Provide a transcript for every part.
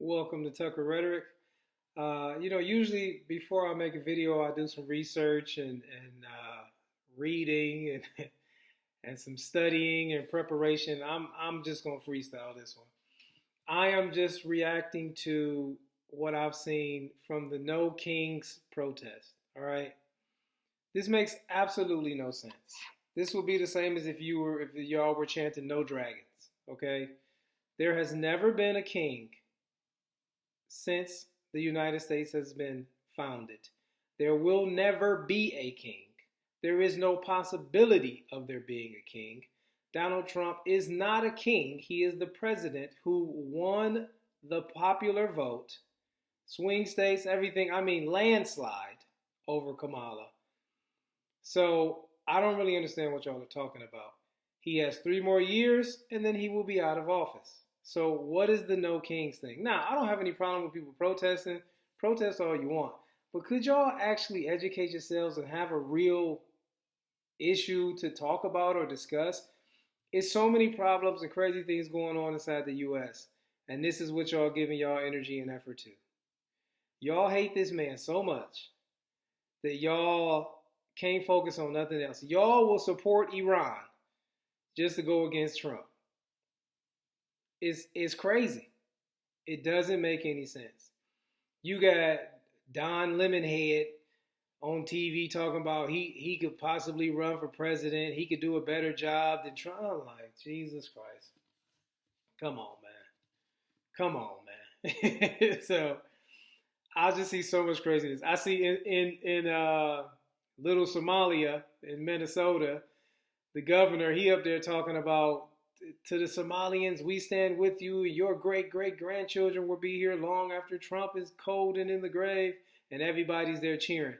Welcome to Tucker Rhetoric. Usually before I make a video, I do some research and reading and and some studying and preparation. I'm just gonna freestyle this one. I am just reacting to what I've seen from the No Kings protest. All right, this makes absolutely no sense. This would be the same as if y'all were chanting No Dragons. Okay, there has never been a king since the United States has been founded. There will never be a king. There is no possibility of there being a king. Donald Trump is not a king. He is the president who won the popular vote, swing states, everything. I mean, landslide over Kamala. So I don't really understand what y'all are talking about. He has 3 more years and then he will be out of office. So what is the no kings thing? Now, I don't have any problem with people protesting. Protest all you want. But could y'all actually educate yourselves and have a real issue to talk about or discuss? It's so many problems and crazy things going on inside the US. And this is what y'all giving y'all energy and effort to. Y'all hate this man so much that y'all can't focus on nothing else. Y'all will support Iran just to go against Trump. It's crazy. It doesn't make any sense. You got Don Lemonhead on TV talking about he could possibly run for president. He could do a better job than Trump. I'm like, Jesus Christ. Come on, man. Come on, man. So I just see so much craziness. I see in little Somalia in Minnesota, the governor, he up there talking about to the Somalians, we stand with you. Your great great grandchildren will be here long after Trump is cold and in the grave, and everybody's there cheering.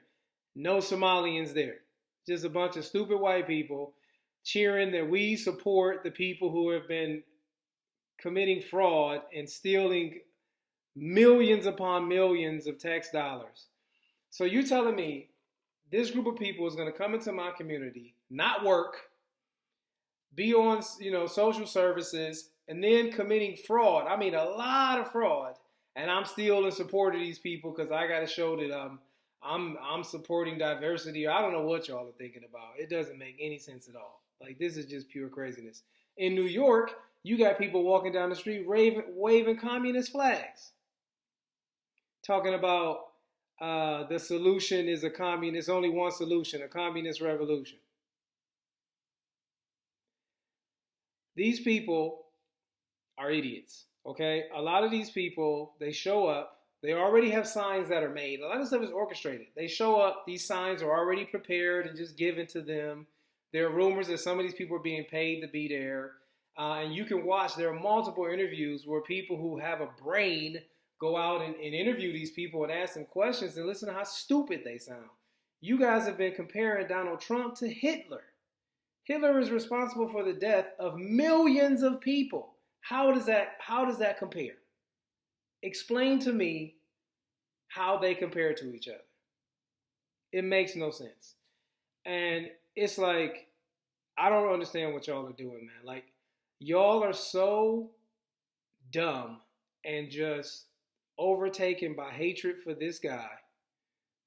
No Somalians there. Just a bunch of stupid white people cheering that we support the people who have been committing fraud and stealing millions upon millions of tax dollars. So you telling me this group of people is going to come into my community, not work, be on social services, and then committing fraud. I mean, a lot of fraud, and I'm still in support of these people because I got to show that I'm supporting diversity. I don't know what y'all are thinking about. It doesn't make any sense at all. Like, this is just pure craziness. In New York, you got people walking down the street waving communist flags, talking about the solution is a communist. Only one solution: a communist revolution. These people are idiots, okay? A lot of these people, they show up, they already have signs that are made. A lot of stuff is orchestrated. They show up, these signs are already prepared and just given to them. There are rumors that some of these people are being paid to be there. And you can watch, there are multiple interviews where people who have a brain go out and interview these people and ask them questions and listen to how stupid they sound. You guys have been comparing Donald Trump to Hitler. Hitler is responsible for the death of millions of people. How does that compare? Explain to me how they compare to each other. It makes no sense. And it's like, I don't understand what y'all are doing, man. Like, y'all are so dumb and just overtaken by hatred for this guy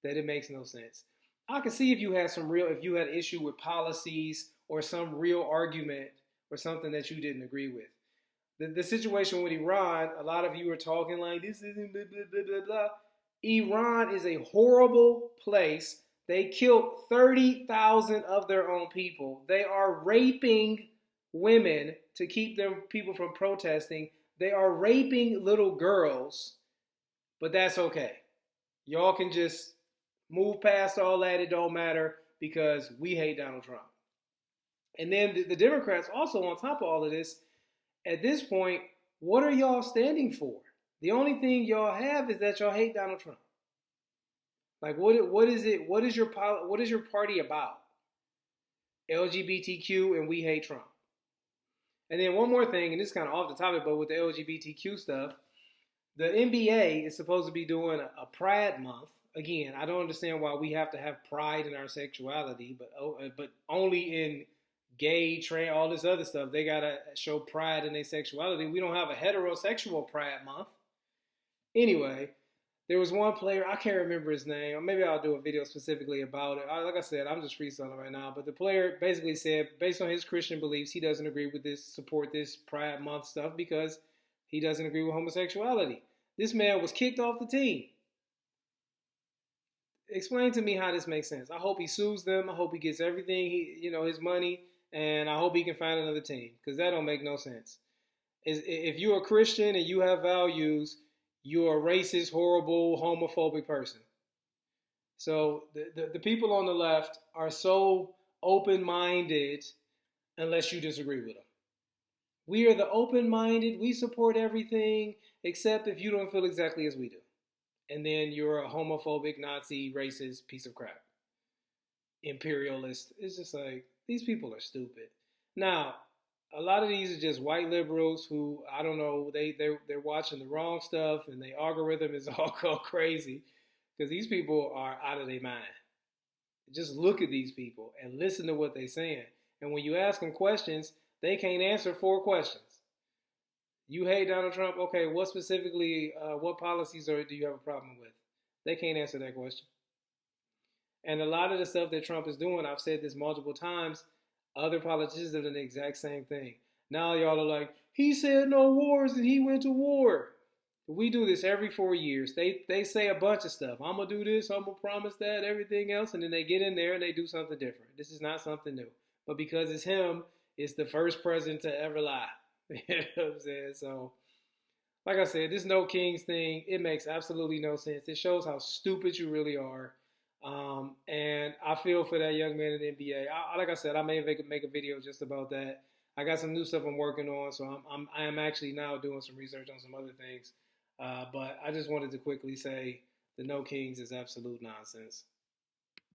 that it makes no sense. I can see if you had issue with policies or some real argument or something that you didn't agree with. The situation with Iran, a lot of you are talking like this isn't blah, blah, blah, blah, blah. Iran is a horrible place. They killed 30,000 of their own people. They are raping women to keep people from protesting. They are raping little girls, but that's okay. Y'all can just move past all that. It don't matter because we hate Donald Trump. And then the Democrats also, on top of all of this, at this point, what are y'all standing for? The only thing y'all have is that y'all hate Donald Trump. Like, what is it? What is your party about? LGBTQ and we hate Trump. And then one more thing, and this is kind of off the topic, but with the LGBTQ stuff, the NBA is supposed to be doing a Pride Month. Again, I don't understand why we have to have pride in our sexuality, but only in gay, trans, all this other stuff. They gotta show pride in their sexuality. We don't have a heterosexual Pride Month. Anyway, there was one player, I can't remember his name, or maybe I'll do a video specifically about it. Like I said, I'm just freestyling right now. But the player basically said, based on his Christian beliefs, he doesn't agree with this, support this Pride Month stuff because he doesn't agree with homosexuality. This man was kicked off the team. Explain to me how this makes sense. I hope he sues them. I hope he gets everything his money, and I hope he can find another team because that don't make no sense. If you're a Christian and you have values, you're a racist, horrible, homophobic person. So the people on the left are so open-minded unless you disagree with them. We are the open-minded. We support everything except if you don't feel exactly as we do. And then you're a homophobic, Nazi, racist piece of crap. Imperialist. It's just like, these people are stupid. Now, a lot of these are just white liberals who, I don't know, they're watching the wrong stuff and their algorithm is all go crazy because these people are out of their mind. Just look at these people and listen to what they're saying. And when you ask them questions, they can't answer 4 questions. You hate Donald Trump? Okay, what specifically, what policies do you have a problem with? They can't answer that question. And a lot of the stuff that Trump is doing, I've said this multiple times, other politicians have done the exact same thing. Now y'all are like, he said no wars and he went to war. We do this every 4 years. They say a bunch of stuff. I'm going to do this, I'm going to promise that, everything else, and then they get in there and they do something different. This is not something new. But because it's him, it's the first president to ever lie. You know what I'm saying? So, like I said, this no kings thing, it makes absolutely no sense. It shows how stupid you really are. And I feel for that young man in the NBA. Like I said, I may make a video just about that. I got some new stuff I'm working on, so I am actually now doing some research on some other things. But I just wanted to quickly say the no kings is absolute nonsense.